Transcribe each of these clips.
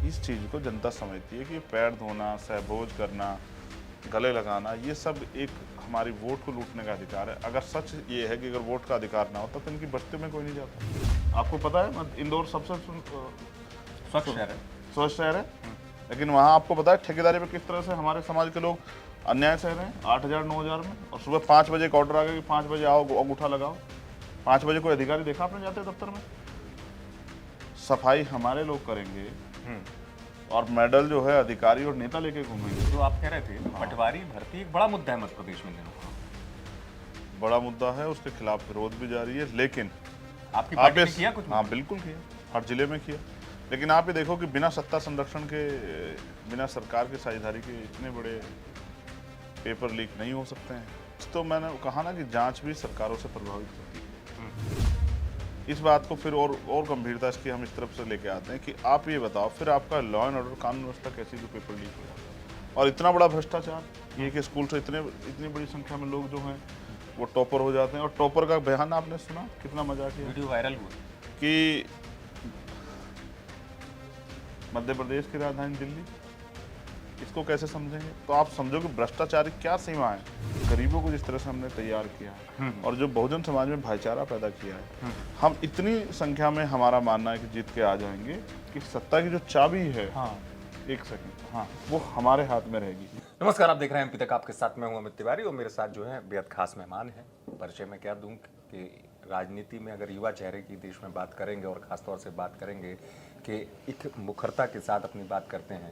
इस चीज़ को जनता समझती है कि पैर धोना, सहभोज करना, गले लगाना, ये सब एक हमारी वोट को लूटने का अधिकार है। अगर सच ये है कि अगर वोट का अधिकार ना होता तो इनकी बस्ती में कोई नहीं जाता। आपको पता है इंदौर सबसे स्वच्छ शहर है। स्वच्छ शहर है, लेकिन वहाँ आपको पता है ठेकेदारी पे किस तरह से हमारे समाज के लोग अन्याय सह रहे हैं 8,000 9,000 में। और सुबह 5 बजे एक ऑर्डर आ गया कि 5 बजे आओ, अंगूठा लगाओ। 5 बजे कोई अधिकारी देखा आपने जाते दफ्तर में? सफाई हमारे लोग करेंगे और मेडल जो है अधिकारी और नेता लेके घूमेंगे। तो आप कह रहे थे पटवारी भर्ती एक बड़ा मुद्दा है मध्य प्रदेश में। बड़ा मुद्दा है, उसके खिलाफ विरोध भी जारी है, लेकिन आपकी पार्टी ने किया कुछ? हाँ बिल्कुल किया, हर जिले में किया। लेकिन आप ये देखो कि बिना सत्ता संरक्षण के, बिना सरकार की साझेदारी के इतने बड़े पेपर लीक नहीं हो सकते हैं। तो मैंने कहा ना कि जांच भी सरकारों से प्रभावित होती है। इस बात को फिर और गंभीरता इसकी हम इस तरफ से लेके आते हैं कि आप ये बताओ फिर आपका लॉ एंड ऑर्डर, कानून व्यवस्था कैसी जो पेपर लीक हो जाता है। और इतना बड़ा भ्रष्टाचार ये कि स्कूल से इतनी बड़ी संख्या में लोग जो हैं वो टॉपर हो जाते हैं। और टॉपर का बयान आपने सुना, कितना मजाक है, वीडियो वायरल हुआ कि मध्य प्रदेश की राजधानी दिल्ली, इसको कैसे समझेंगे? तो आप समझो कि भ्रष्टाचार की क्या सीमा है। गरीबों को जिस तरह से हमने तैयार किया है और जो बहुजन समाज में भाईचारा पैदा किया है, हम इतनी संख्या में, हमारा मानना है कि जीत के आ जाएंगे कि सत्ता की जो चाबी है, एक सेकंड, हाँ, वो हमारे हाथ में रहेगी। नमस्कार, आप देख रहे हैं एमपी तक, आपके साथ में हूं अमित तिवारी और मेरे साथ जो है बेहद खास मेहमान है। परिचय में क्या दूं कि राजनीति में अगर युवा चेहरे की देश में बात करेंगे और खासतौर से बात करेंगे कि एक मुखरता के साथ अपनी बात करते हैं।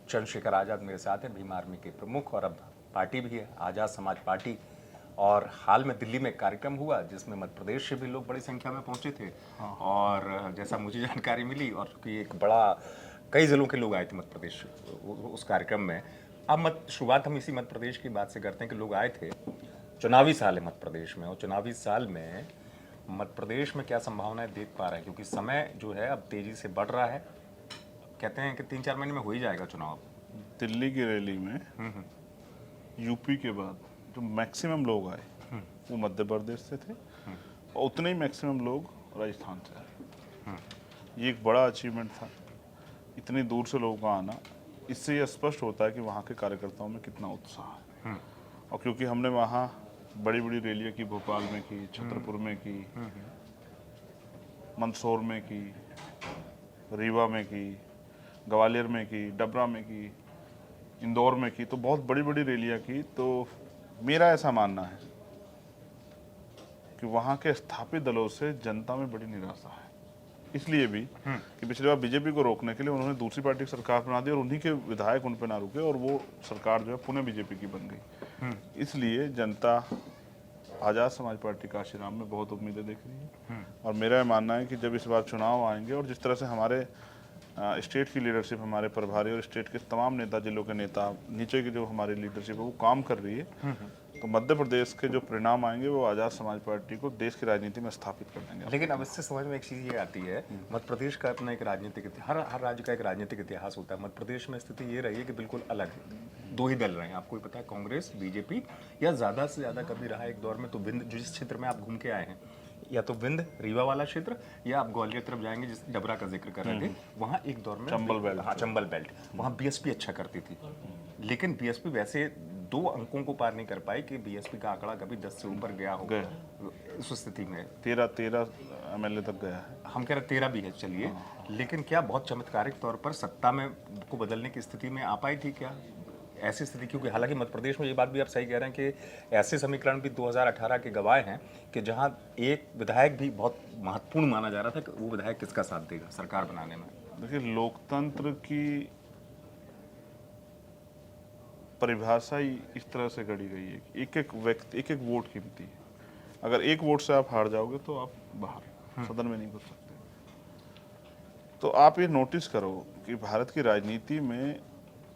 चंद्रशेखर आज़ाद मेरे साथ हैं, भीम आर्मी के प्रमुख, और अब पार्टी भी है आज़ाद समाज पार्टी। और हाल में दिल्ली में एक कार्यक्रम हुआ जिसमें मध्य प्रदेश से भी लोग बड़ी संख्या में पहुंचे थे। और जैसा मुझे जानकारी मिली, और कि एक बड़ा कई जिलों के लोग आए थे मध्य प्रदेश उस कार्यक्रम में। अब शुरुआत हम इसी मध्य प्रदेश की बात से करते हैं कि लोग आए थे। चुनावी साल है मध्य प्रदेश में, और चुनावी साल में मध्य प्रदेश में क्या संभावनाएं देख पा रहे हैं, क्योंकि समय जो है अब तेजी से बढ़ रहा है। कहते हैं कि 3-4 महीने में हो ही जाएगा चुनाव। दिल्ली की रैली में यूपी के बाद जो मैक्सिमम लोग आए वो मध्य प्रदेश से थे, और उतने ही मैक्सिमम लोग राजस्थान से आए। ये एक बड़ा अचीवमेंट था, इतनी दूर से लोगों का आना। इससे ये स्पष्ट होता है कि वहाँ के कार्यकर्ताओं में कितना उत्साह है। और क्योंकि हमने वहाँ बड़ी बड़ी रैलियाँ की, भोपाल में की, छतरपुर में की, मंदसौर में की, रीवा में की, ग्वालियर में की, डबरा में की, इंदौर में की, तो बहुत बड़ी बड़ी रैलियाँ की। तो मेरा ऐसा मानना है कि वहाँ के स्थापित दलों से जनता में बड़ी निराशा है। इसलिए भी कि पिछली बार बीजेपी को रोकने के लिए उन्होंने दूसरी पार्टी की सरकार बना दी और उन्हीं के विधायक उन पर ना रुके, और वो सरकार जो है पुणे बीजेपी की बन गई। इसलिए जनता आज़ाद समाज पार्टी काशीराम में बहुत उम्मीदें देख रही है। और मेरा मानना है कि जब इस बार चुनाव आएंगे और जिस तरह से हमारे स्टेट की लीडरशिप, हमारे प्रभारी और स्टेट के तमाम नेता, जिलों के नेता, नीचे की जो हमारी लीडरशिप है वो काम कर रही है, तो मध्य प्रदेश के जो परिणाम आएंगे वो आज़ाद समाज पार्टी को देश की राजनीति में स्थापित कर देंगे। लेकिन अब इससे समझ में एक चीज़ ये आती है, मध्य प्रदेश का अपना एक राजनीतिक इतिहास, हर राज्य का एक राजनीतिक इतिहास होता है। मध्य प्रदेश में स्थिति ये रही है कि बिल्कुल अलग है। दो ही दल रहे हैं, आपको भी पता है, कांग्रेस, बीजेपी, या ज़्यादा से ज़्यादा कभी रहा एक दौर में तो विंध्य, जिस क्षेत्र में आप घूम के आए हैं, या तो विंध्य रीवा वाला क्षेत्र, या आप ग्वालियर तरफ जाएंगे जिस डबरा का जिक्र कर रहे थे, वहाँ एक दौर में चंबल बेल्ट, हाँ चंबल बेल्ट, वहाँ बीएसपी अच्छा करती थी। लेकिन बीएसपी वैसे 2 अंकों को पार नहीं कर पाई कि बीएसपी का आंकड़ा कभी 10 से ऊपर गया हो। उस स्थिति में 13 MLA तक गया है। हम कह रहे 13 भी है, चलिए। लेकिन क्या बहुत चमत्कारिक तौर पर सत्ता में को बदलने की स्थिति में आ पाई थी क्या ऐसी स्थिति? क्योंकि हालांकि मध्य प्रदेश में ये बात भी आप सही कह रहे हैं कि ऐसे समीकरण भी 2018 के गवाह हैं कि जहां एक विधायक भी बहुत महत्वपूर्ण माना जा रहा था कि वो विधायक किसका साथ देगा सरकार बनाने में। देखिए, लोकतंत्र की परिभाषा ही इस तरह से गढ़ी गई है कि एक एक व्यक्ति, एक एक वोट कीमती है। अगर एक वोट से आप हार जाओगे तो आप बाहर, सदन में नहीं घुस सकते। तो आप ये नोटिस करो कि भारत की राजनीति में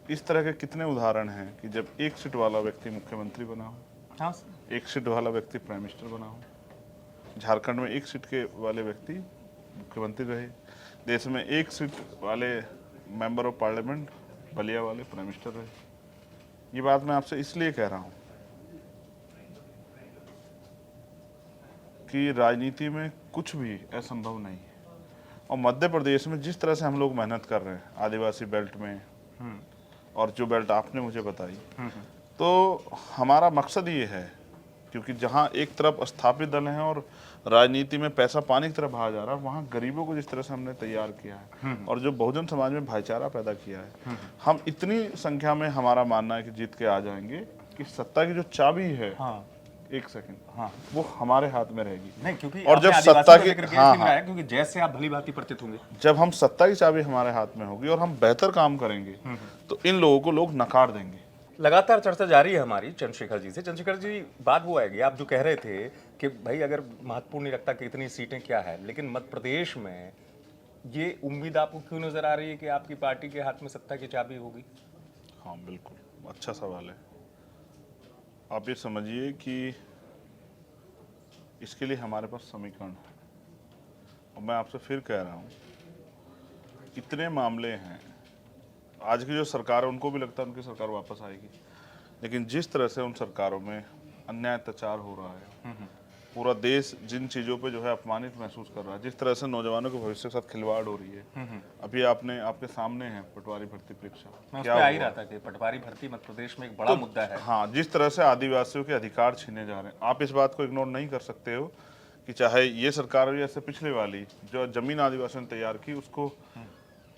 इस तरह के कितने उदाहरण हैं कि जब एक सीट वाला व्यक्ति मुख्यमंत्री बना हो, हाँ, एक सीट वाला व्यक्ति प्राइम मिनिस्टर बना हो। झारखंड में एक सीट के वाले व्यक्ति मुख्यमंत्री रहे। देश में एक सीट वाले मेंबर ऑफ पार्लियामेंट, बलिया वाले, प्राइम मिनिस्टर रहे। ये बात मैं आपसे इसलिए कह रहा हूँ कि राजनीति में कुछ भी असंभव नहीं है। और मध्य प्रदेश में जिस तरह से हम लोग मेहनत कर रहे हैं आदिवासी बेल्ट में, और जो बेल्ट आपने मुझे बताई, तो हमारा मकसद ये है, क्योंकि जहाँ एक तरफ स्थापित दल हैं और राजनीति में पैसा पानी की तरफ भागा जा रहा है, वहाँ गरीबों को जिस तरह से हमने तैयार किया है और जो बहुजन समाज में भाईचारा पैदा किया है, हम इतनी संख्या में, हमारा मानना है कि जीत के आ जाएंगे कि सत्ता की जो चाबी है, हाँ। एक सेकंड, वो हमारे हाथ में रहेगी। नहीं, क्योंकि और जब आपने सत्ता आदिवासियों का की, जिक्र किया हाँ, इसलिए क्योंकि जैसे आप भली भांति परिचित होंगे, जब हम सत्ता की चाबी हमारे हाथ में होगी और हम बेहतर काम करेंगे तो इन लोगों को लोग नकार देंगे। लगातार चर्चा जारी है हमारी चंद्रशेखर जी से। चंद्रशेखर जी, बात वो आएगी, आप जो कह रहे थे कि भाई अगर महत्वपूर्ण नहीं लगता कि इतनी सीटें क्या है, लेकिन मध्य प्रदेश में ये उम्मीद आपको क्यों नजर आ रही है कि आपकी पार्टी के हाथ में सत्ता की चाबी होगी? हाँ बिल्कुल, अच्छा सवाल है। आप ये समझिए कि इसके लिए हमारे पास समीकरण है, और मैं आपसे फिर कह रहा हूँ, इतने मामले हैं। आज की जो सरकार है उनको भी लगता है उनकी सरकार वापस आएगी, लेकिन जिस तरह से उन सरकारों में अन्याय अत्याचार हो रहा है, पूरा देश जिन चीज़ों पे जो है अपमानित महसूस कर रहा है, जिस तरह से नौजवानों के भविष्य के साथ खिलवाड़ हो रही है, अभी आपके सामने है पटवारी भर्ती परीक्षा, मैं उस पे आ ही रहा था कि पटवारी भर्ती मध्य प्रदेश में एक बड़ा मुद्दा है। हाँ, जिस तरह से आदिवासियों के अधिकार छीने जा रहे हैं, आप इस बात को इग्नोर नहीं कर सकते हो कि चाहे ये सरकार हो या इससे पिछले वाली, जो जमीन आदिवासियों ने तैयार की उसको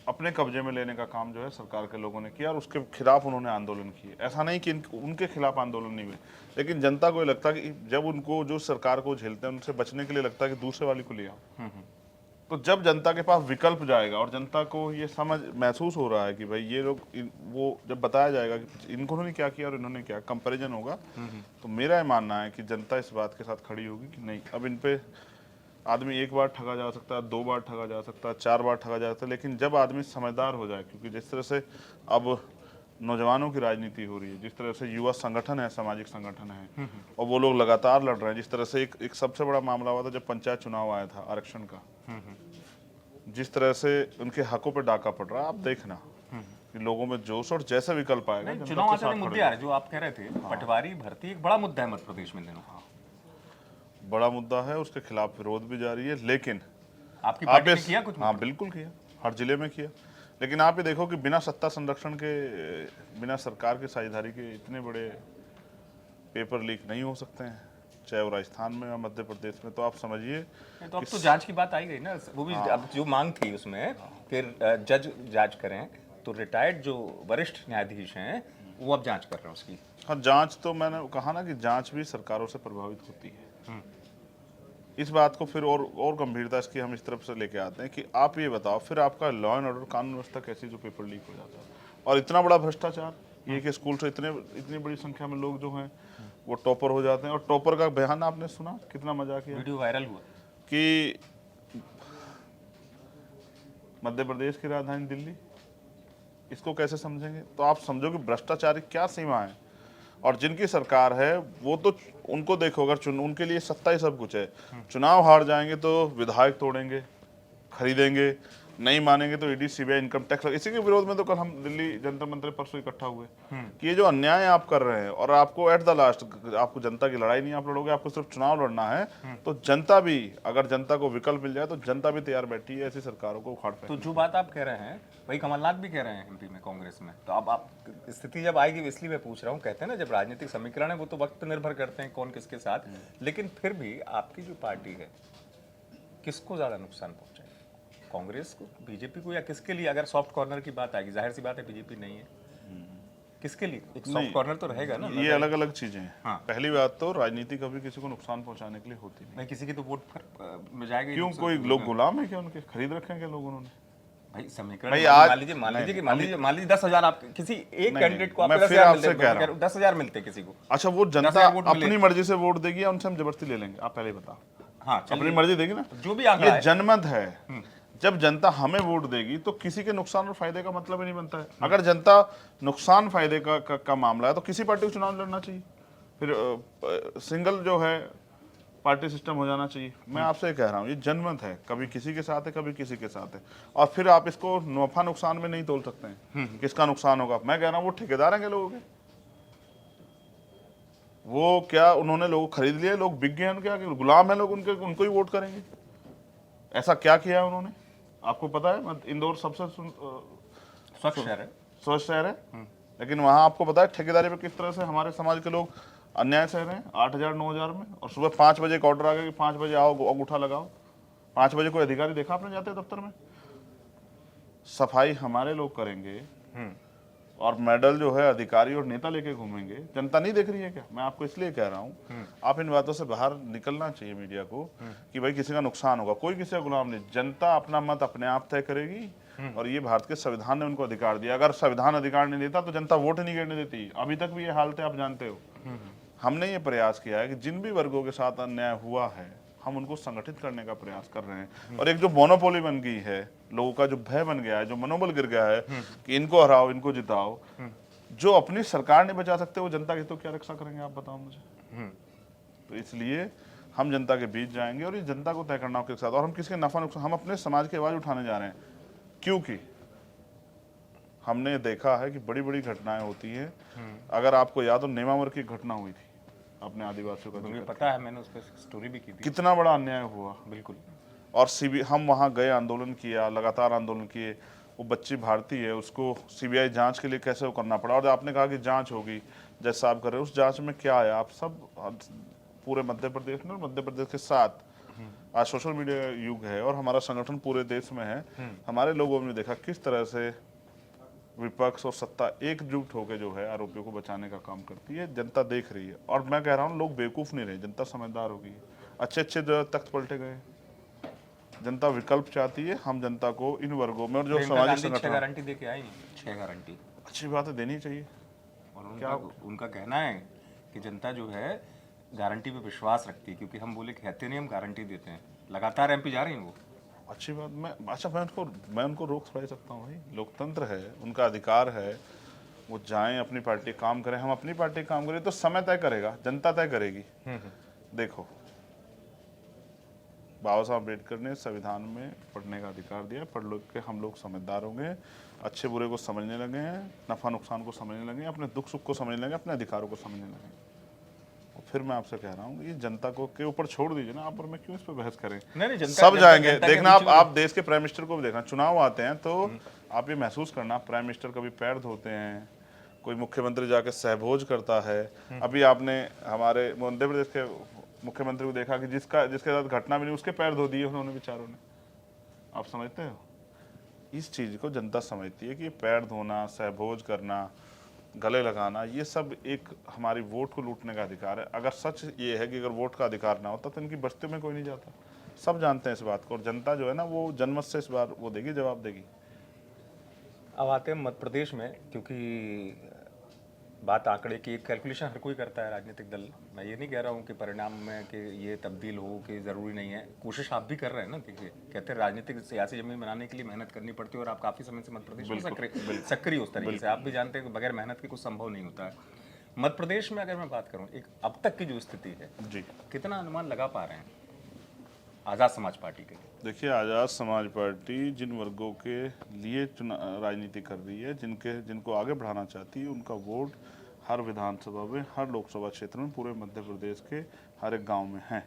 अपने कब्जे में लेने का काम जो है सरकार के लोगों ने किया, और उसके खिलाफ उन्होंने आंदोलन किए। ऐसा नहीं कि उनके खिलाफ आंदोलन नहीं हुए, लेकिन जनता को ये लगता है कि जब उनको, जो सरकार को झेलते हैं, उनसे बचने के लिए लगता है कि दूसरे वाली को ले आओ। तो जब जनता के पास विकल्प जाएगा और जनता को ये समझ महसूस हो रहा है कि भाई ये लोग, वो जब बताया जाएगा कि इन्होंने क्या किया और इन्होंने क्या, कंपैरिजन होगा, तो मेरा ये मानना है कि जनता इस बात के साथ खड़ी होगी कि नहीं, अब इन पे आदमी एक बार ठगा जा सकता है, 2 बार ठगा जा सकता है, 4 बार ठगा जा सकता है, लेकिन जब आदमी समझदार हो जाए, क्योंकि जिस तरह से अब नौजवानों की राजनीति हो रही है, जिस तरह से युवा संगठन है, सामाजिक संगठन है, और वो लोग लगातार लड़ रहे हैं, जिस तरह से एक सबसे बड़ा मामला हुआ था जब पंचायत चुनाव आया था आरक्षण का, जिस तरह से उनके हकों पर डाका पड़ रहा है, आप देखना कि लोगों में जोश, और जैसे विकल्प आएगा जनता चुनाव के आचार साथ मुद्दे आ रहे, जो आप कह रहे थे, पटवारी भर्ती एक बड़ा मुद्दा है मध्य प्रदेश में इन दिनों। बड़ा मुद्दा है, उसके खिलाफ विरोध भी जारी है, लेकिन आपकी पार्टी ने किया कुछ? हाँ बिल्कुल किया, हर जिले में किया, लेकिन आप ये देखो कि बिना सत्ता संरक्षण के, बिना सरकार की साझेदारी के इतने बड़े पेपर लीक नहीं हो सकते हैं, चाहे वो राजस्थान में या मध्य प्रदेश में। तो आप समझिए, तो अब तो जांच की बात आई गई ना, वो भी अब जो मांग थी उसमें फिर जज जांच करें, तो रिटायर्ड जो वरिष्ठ न्यायाधीश हैं वो अब जांच कर रहे हैं उसकी। हाँ, जांच तो मैंने कहा ना कि जांच भी सरकारों से प्रभावित होती है। इस बात को फिर और गंभीरता इसकी हम इस तरफ से लेके आते हैं कि आप ये बताओ, फिर आपका लॉ एंड ऑर्डर, कानून व्यवस्था कैसी जो पेपर लीक हो जाता है, और इतना बड़ा भ्रष्टाचार, ये कि स्कूल से इतनी बड़ी संख्या में लोग जो हैं वो टॉपर हो जाते हैं, और टॉपर का बयान आपने सुना, कितना मजाक किया, वीडियो वायरल हुआ कि मध्य प्रदेश की राजधानी दिल्ली, इसको कैसे समझेंगे? तो आप समझो कि भ्रष्टाचार की क्या सीमा है, और जिनकी सरकार है वो तो, उनको देखो, अगर उनके लिए सत्ता ही सब कुछ है, चुनाव हार जाएंगे तो विधायक तोड़ेंगे, खरीदेंगे, नहीं मानेंगे तो ईडी सीबीआई इनकम टैक्स। इसी के विरोध में तो कल हम दिल्ली जंतर मंतर परसों इकट्ठा हुए कि ये जो अन्याय आप कर रहे हैं, और आपको एट द लास्ट, आपको जनता की लड़ाई नहीं आप लड़ोगे, आपको सिर्फ चुनाव लड़ना है, तो जनता भी, अगर जनता को विकल्प मिल जाए तो जनता भी तैयार बैठी है ऐसी सरकारों को उखाड़ फेंकने। तो जो बात आप कह रहे हैं वही कमलनाथ भी कह रहे हैं एमपी में, कांग्रेस में। तो अब आप, स्थिति जब आएगी, इसलिए मैं पूछ रहा हूँ, कहते हैं ना जब राजनीतिक समीकरण है वो तो वक्त निर्भर करते हैं कौन किसके साथ, लेकिन फिर भी आपकी जो पार्टी है किसको ज्यादा नुकसान पहुंचाएगी, कांग्रेस को, बीजेपी को, या किसके लिए? अगर सॉफ्ट कॉर्नर की बात आएगी, जाहिर सी बात है बीजेपी नहीं है, किसके लिए एक सॉफ्ट कॉर्नर तो रहेगा ना? ये अलग अलग चीजें हैं। हाँ। पहली बात तो राजनीति कभी किसी को नुकसान पहुंचाने के लिए होती नहीं। किसी की तो वोट में जाएगा। क्यों, कोई लोग गुलाम है क्या उनके? खरीद रखे हैं क्या लोग उन्होंने? भाई समीकरण, भाई आज मान लीजिए 10,000 आप किसी एक कैंडिडेट को, मैं फिर आपसे कह रहा हूं, 10,000 मिलते किसी को। अच्छा, वो जनता अपनी मर्जी से वोट देगी या उनसे हम जबरदस्ती ले लेंगे? आप पहले बताओ। हाँ, अपनी मर्जी देगी ना, जो भी आंकड़ा ये जनमत है। जब जनता हमें वोट देगी तो किसी के नुकसान और फायदे का मतलब ही नहीं बनता है। अगर जनता नुकसान फायदे का मामला है तो किसी पार्टी को चुनाव लड़ना चाहिए, फिर सिंगल जो है पार्टी सिस्टम हो जाना चाहिए। मैं आपसे कह रहा हूँ, ये जनमत है, कभी किसी के साथ है, कभी किसी के साथ है, और फिर आप इसको नफा नुकसान में नहीं तोल सकते हैं किसका नुकसान होगा। मैं कह रहा हूँ वो ठेकेदार हैं लोगों के, वो क्या उन्होंने लोग खरीद लिए, लोग बिक गए, क्या गुलाम है लोग उनके, उनको ही वोट करेंगे? ऐसा क्या किया उन्होंने? आपको पता है इंदौर सबसे स्वच्छ शहर है। स्वच्छ शहर है, लेकिन वहाँ आपको पता है ठेकेदारी पे किस तरह से हमारे समाज के लोग अन्याय सह रहे हैं 8,000 9,000 में। और सुबह 5 बजे एक ऑर्डर आ गया कि 5 बजे आओ अंगूठा लगाओ। 5 बजे कोई अधिकारी देखा आपने जाते दफ्तर में? सफाई हमारे लोग करेंगे और मेडल जो है अधिकारी और नेता लेके घूमेंगे। जनता नहीं देख रही है क्या? मैं आपको इसलिए कह रहा हूँ आप इन बातों से बाहर निकलना चाहिए मीडिया को कि भाई किसी का नुकसान होगा। कोई किसी का गुलाम नहीं, जनता अपना मत अपने आप तय करेगी और ये भारत के संविधान ने उनको अधिकार दिया। अगर संविधान अधिकार नहीं देता तो जनता वोट ही नहीं गिरने देती। अभी तक भी ये हालत है, आप जानते हो। हमने ये प्रयास किया है कि जिन भी वर्गों के साथ अन्याय हुआ है हम उनको संगठित करने का प्रयास कर रहे हैं। और एक जो मोनोपोली बन गई है, लोगों का जो भय बन गया है, जो मनोबल गिर गया है कि इनको हराओ इनको जिताओ, जो अपनी सरकार नहीं बचा सकते वो जनता की तो क्या रक्षा करेंगे आप बताओ मुझे। तो इसलिए हम जनता के बीच जाएंगे और ये जनता को तय करना के साथ, और हम किसी के नफा नुकसान, हम अपने समाज की आवाज उठाने जा रहे हैं। क्योंकि हमने देखा है कि बड़ी बड़ी घटनाएं होती हैं। अगर आपको याद हो नेमावर की घटना हुई थी अपने आदिवासियों का, मुझे पता है, मैंने उस पर स्टोरी भी की थी। कितना बड़ा अन्याय हुआ। बिल्कुल। और हम वहाँ गए, आंदोलन किया, लगातार आंदोलन किए। वो बच्ची भारतीय है, उसको सीबीआई जांच के लिए कैसे वो करना पड़ा। और आपने कहा कि जांच होगी, जैसा आप कर रहे हो, उस जांच में क्या आया? आप सब पूरे मध्य प्रदेश में, मध्य प्रदेश के साथ आज सोशल मीडिया युग है और हमारा संगठन पूरे देश में है। हमारे लोगों ने देखा किस तरह से विपक्ष और सत्ता एकजुट होकर जो है आरोपियों को बचाने का काम करती है। जनता देख रही है और मैं कह रहा हूँ लोग बेवकूफ़ नहीं रहे, जनता समझदार हो गई है। अच्छे अच्छे जो तख्त पलटे गए, जनता विकल्प चाहती है। हम जनता को इन वर्गों में और जो सामाजिक संगठन गारंटी दे के आई, 6 गारंटी अच्छी बात है, देनी चाहिए। और उनका कहना है कि जनता जो है गारंटी पे विश्वास रखती है, क्योंकि हम बोले कहते नहीं, हम गारंटी देते हैं। लगातार एमपी जा रही हैं वो। अच्छी बात। मैं उनको रोक थोड़ा सकता हूँ भाई, लोकतंत्र है, उनका अधिकार है, वो जाएं अपनी पार्टी काम करें, हम अपनी पार्टी काम करें। तो समय तय करेगा, जनता तय करेगी। देखो बाबा साहब अम्बेडकर ने संविधान में पढ़ने का अधिकार दिया, पढ़ लिख के हम लोग समझदार होंगे, अच्छे बुरे को समझने लगे हैं, नफा नुकसान को समझने लगे, अपने दुख सुख को समझने लगे, अपने अधिकारों को समझने लगे। और फिर मैं आपसे कह रहा हूँ ये जनता को के ऊपर छोड़ दीजिए ना, आप और मैं क्यों इस पर बहस करें। नहीं, सब जाएंगे। देखना आप देश के प्राइम मिनिस्टर को भी देखना, चुनाव आते हैं तो आप ये महसूस करना, प्राइम मिनिस्टर कभी पैर धोते हैं, कोई मुख्यमंत्री जाके सहभोज करता है। अभी आपने हमारे मध्य प्रदेश के मुख्यमंत्री को देखा कि जिसके साथ घटना भी नहीं उसके पैर धो दिए उन्होंने बेचारों ने। आप समझते हो इस चीज को? जनता समझती है कि पैर धोना, सहभोज करना, गले लगाना, ये सब एक हमारी वोट को लूटने का अधिकार है। अगर सच ये है कि अगर वोट का अधिकार ना होता तो इनकी बस्तियों में कोई नहीं जाता। सब जानते हैं इस बात को, और जनता जो है ना वो जनमत से इस बार वो देगी, जवाब देगी। अब आते हैं मध्य प्रदेश में, क्योंकि बात आंकड़े की, एक कैलकुलेशन हर कोई करता है राजनीतिक दल। मैं ये नहीं कह रहा हूँ कि परिणाम में कि ये तब्दील हो, कि ज़रूरी नहीं है। कोशिश आप भी कर रहे हैं ना। देखिए, कहते हैं राजनीतिक सियासी जमीन बनाने के लिए मेहनत करनी पड़ती है, और आप काफ़ी समय से मध्य प्रदेश में सक्रिय उस तरीके से। आप भी जानते हैं कि बगैर मेहनत के कुछ संभव नहीं होता है। मध्य प्रदेश में अगर मैं बात करूँ, एक अब तक की जो स्थिति है जी, कितना अनुमान लगा पा रहे हैं आज़ाद समाज पार्टी के लिए? देखिए, आज़ाद समाज पार्टी जिन वर्गों के लिए राजनीति कर रही है, जिनको आगे बढ़ाना चाहती है, उनका वोट हर विधानसभा में, हर लोकसभा क्षेत्र में, पूरे मध्य प्रदेश के हर एक गांव में है।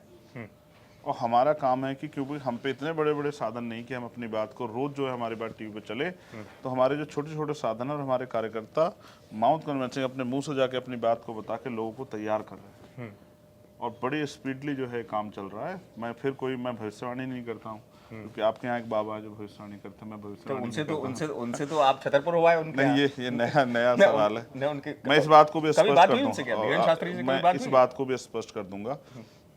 और हमारा काम है कि क्योंकि हम पे इतने बड़े बड़े साधन नहीं कि हम अपनी बात को रोज जो है हमारी बात टीवी पे चले, तो हमारे जो छोटे छोटे साधन है और हमारे कार्यकर्ता माउथ कन्वेंसिंग अपने मुंह से जाके अपनी बात को बता के लोगों को तैयार कर रहे हैं। और बड़ी स्पीडली जो है काम चल रहा है। मैं भविष्यवाणी नहीं करता हूँ, क्योंकि आपके यहाँ एक बाबा है जो भविष्यवाणी करते हैं, मैं भविष्यवाणी उनसे तो आप छतरपुर हुआ है उनके। नहीं, ये नया सवाल है। मैं इस बात को भी स्पष्ट कर दूंगा।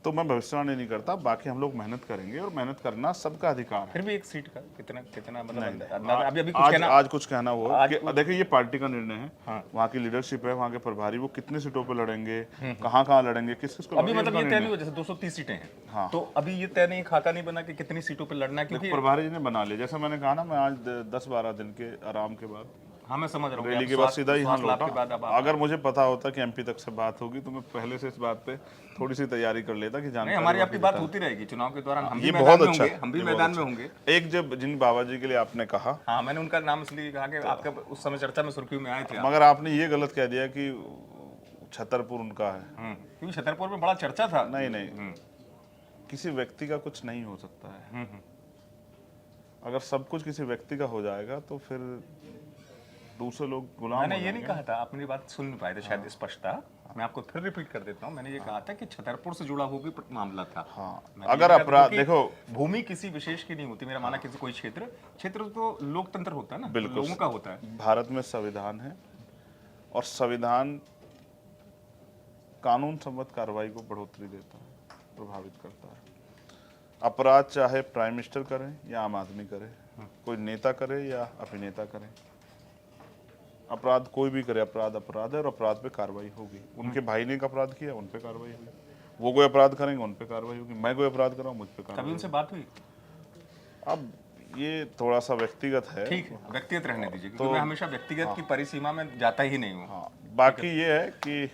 तो मैं भविष्यवाणी नहीं करता, बाकी हम लोग मेहनत करेंगे और मेहनत करना सबका अधिकार है। फिर भी एक सीट का कितना मतलब आज कुछ कहना वो देखिए, ये पार्टी का निर्णय है। हाँ। वहाँ की लीडरशिप है, वहाँ के प्रभारी, वो कितने सीटों पे लड़ेंगे, कहाँ लड़ेंगे, किस को अभी मतलब ये तय नहीं हुआ। जैसे 230 सीटें हैं। हाँ। तो अभी ये तय नहीं, खाका नहीं बना कि कितनी सीटों पे लड़ना है, क्योंकि प्रभारी ने बना लिया। जैसा मैंने कहा ना, मैं आज 10-12 दिन के आराम के बाद, हाँ मैं समझ रहा हूँ, रैली के बाद सीधा यहाँ लौटा। अगर मुझे पता होता कि एमपी तक से बात होगी तो मैं पहले से इस बात पे थोड़ी सी तैयारी कर लेता कि जानकारी हमारी आपकी बात होती रहेगी चुनाव के दौरान। हम ये बहुत अच्छा, हम भी मैदान में होंगे। एक जब जिन बाबा जी के लिए आपने कहा, हाँ मैंने उनका नाम इसलिए कहा कि आपका उस समय चर्चा में सुर्खियों में आए थे, मगर आपने ये गलत कह दिया कि छतरपुर उनका है, क्योंकि छतरपुर में बड़ा चर्चा था। नहीं, किसी व्यक्ति का कुछ नहीं हो सकता है। अगर सब कुछ किसी व्यक्ति का हो जाएगा तो फिर दूसरे लोग गुलाम मैंने हो ये नहीं जाएंगे। कहा था, आप मेरी बात सुन नहीं पाए थे शायद स्पष्ट था। मैं आपको फिर रिपीट कर देता हूँ, मैंने ये कहा था कि छतरपुर से जुड़ा हुआ भी मामला था। हाँ, मैंने ये अगर नहीं कहा अपराध क्योंकि देखो, भूमि किसी विशेष की नहीं होती, मेरा माना किसी कोई क्षेत्र क्षेत्र तो लोकतंत्र होता है ना, तो बिल्कुल लोगों का होता है। भारत में संविधान है और संविधान कानून सम्मत कार्रवाई को बढ़ोतरी देता है, प्रभावित करता है। अपराध चाहे प्राइम मिनिस्टर करे या आम आदमी करे, कोई नेता करे या अभिनेता करे, अपराध कोई भी करे, अपराध अपराध है और अपराध पे कार्रवाई होगी। उनके भाई ने एक अपराध किया, उन पे कार्रवाई होगी। वो कोई अपराध करेंगे, उन पे कार्रवाई होगी। मैं कोई अपराध कर रहा हूँ, मुझ पे कभी कार्रवाई उनसे होगी। बात हुई? अब ये थोड़ा सा व्यक्तिगत है। ठीक है, व्यक्तिगत रहने दीजिए, क्योंकि मैं हमेशा व्यक्तिगत की परिसीमा में जाता ही नहीं हूँ। हाँ, बाकी ये है कि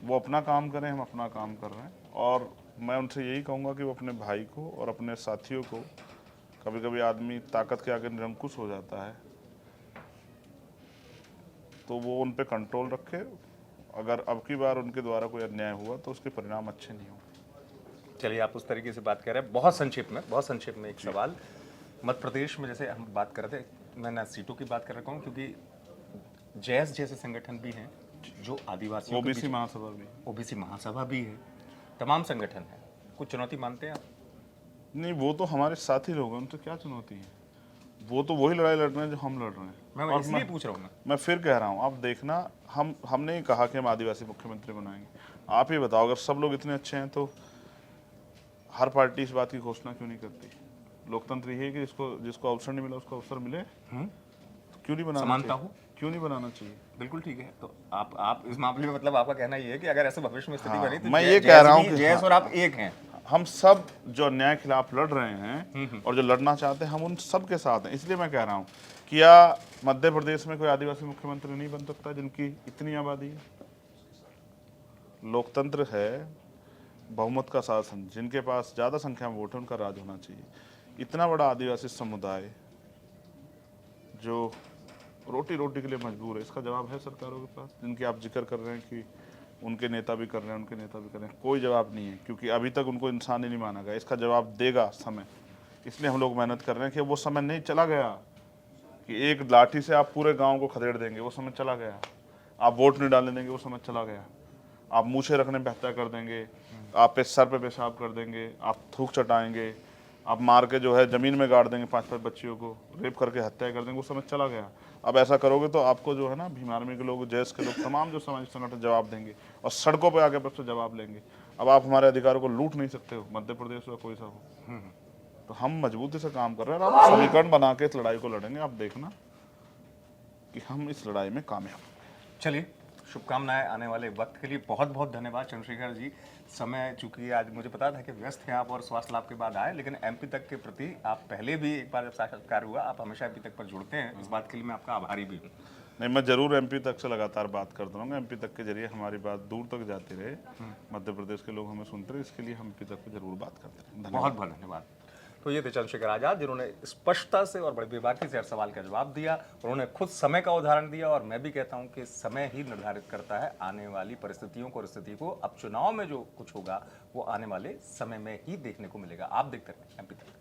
वो अपना काम करें, हम अपना काम कर रहे हैं। और मैं उनसे यही कहूँगा कि वो अपने भाई को और अपने साथियों को, कभी कभी आदमी ताकत के आगे निरंकुश हो जाता है, तो वो उन पे कंट्रोल रखे। अगर अब की बार उनके द्वारा कोई अन्याय हुआ तो उसके परिणाम अच्छे नहीं होंगे। चलिए, आप उस तरीके से बात कर रहे हैं। बहुत संक्षिप्त में एक सवाल। मध्य प्रदेश में जैसे हम बात कर रहे थे, मैं ना सीटों की बात कर रहा हूँ, क्योंकि जैस जैसे संगठन भी हैं जो आदिवासियों के ओबीसी महासभा भी ओबीसी महासभा भी है, तमाम संगठन हैं। कुछ चुनौती मानते हैं आप? नहीं, वो तो हमारे साथी लोग हैं, उनसे क्या चुनौती है। वो तो वही लड़ाई लड़ रहे हैं जो हम लड़ रहे हैं। मैं इसलिए पूछ रहा हूँ। मैं फिर कह रहा हूँ, आप देखना, हमने ही कहा कि हम आदिवासी मुख्यमंत्री बनाएंगे। आप ही बताओ, अगर सब लोग इतने अच्छे हैं तो हर पार्टी इस बात की घोषणा क्यों नहीं करती? लोकतंत्र ये है कि जिसको जिसको अवसर नहीं मिला उसको अवसर मिले। तो क्यों नहीं बनाना समानता चाहिए? क्यों नहीं बनाना चाहिए? बिल्कुल ठीक है। तो आप इस मामले में, मतलब आपका कहना ये है कि अगर ऐसे भविष्य में स्थिति हाँ, बनी तो मैं ये कह रहा हूँ कि जैस और आप एक हैं। हम सब जो अन्याय के खिलाफ लड़ रहे हैं और जो लड़ना चाहते हैं, हम उन सब के साथ हैं। इसलिए मैं कह रहा हूँ, क्या मध्य प्रदेश में कोई आदिवासी मुख्यमंत्री नहीं बन सकता जिनकी इतनी आबादी है? लोकतंत्र है, बहुमत का शासन, जिनके पास ज़्यादा संख्या में वोट है उनका राज होना चाहिए। इतना बड़ा आदिवासी समुदाय जो रोटी रोटी के लिए मजबूर है, इसका जवाब है सरकारों के पास? जिनकी आप जिक्र कर रहे हैं कि उनके नेता भी कर रहे हैं, उनके नेता भी कर रहे हैं, कोई जवाब नहीं है, क्योंकि अभी तक उनको इंसान ही नहीं माना गया। इसका जवाब देगा समय। इसलिए हम लोग मेहनत कर रहे हैं कि वो समय नहीं चला गया कि एक लाठी से आप पूरे गांव को खदेड़ देंगे, वो समय चला गया। आप वोट नहीं डालने देंगे, वो समय चला गया। आप मूछे रखने पे हत्या कर देंगे, आप पे सर पे पेशाब कर देंगे, आप थूक चटाएंगे, आप मार के जो है ज़मीन में गाड़ देंगे 5-5 बच्चियों को, रेप करके हत्या कर देंगे, वो समय चला गया। अब ऐसा करोगे तो आपको जो है ना, भीम आर्मी के लोग, जैस के लोग, तमाम जो सामाजिक संगठन जवाब देंगे और सड़कों पर आके सबसे जवाब लेंगे। अब आप हमारे अधिकारों को लूट नहीं सकते हो, मध्य प्रदेश हो या कोई सा हो। तो हम मजबूती से काम कर रहे हैं और आप समीकरण बना के इस लड़ाई को लड़ेंगे। आप देखना कि हम इस लड़ाई में कामयाब होंगे। चलिए, शुभकामनाएं आने वाले वक्त के लिए। बहुत बहुत धन्यवाद चंद्रशेखर जी। समय, चूंकि आज मुझे पता था कि व्यस्त हैं आप और स्वास्थ्य लाभ के बाद आए, लेकिन एमपी तक के प्रति आप पहले भी एक बार जब साक्षात्कार हुआ, आप हमेशा एमपी तक पर जुड़ते हैं। इस बात के लिए मैं आपका आभारी भी हूँ। नहीं, मैं जरूर एमपी तक से लगातार बात करता रहूँगा। एमपी तक के जरिए हमारी बात दूर तक जाती रहे, मध्य प्रदेश के लोग हमें सुनते रहे, इसके लिए हम एमपी तक जरूर बात करते रहे। धन्यवाद। बहुत बहुत धन्यवाद। तो ये थे चंद्रशेखर आजाद, जिन्होंने स्पष्टता से और बड़े बेबाकी से हर सवाल का जवाब दिया। उन्होंने खुद समय का उदाहरण दिया, और मैं भी कहता हूं कि समय ही निर्धारित करता है आने वाली परिस्थितियों को और स्थिति को। अब चुनाव में जो कुछ होगा वो आने वाले समय में ही देखने को मिलेगा। आप देखते रहें एमपी तक।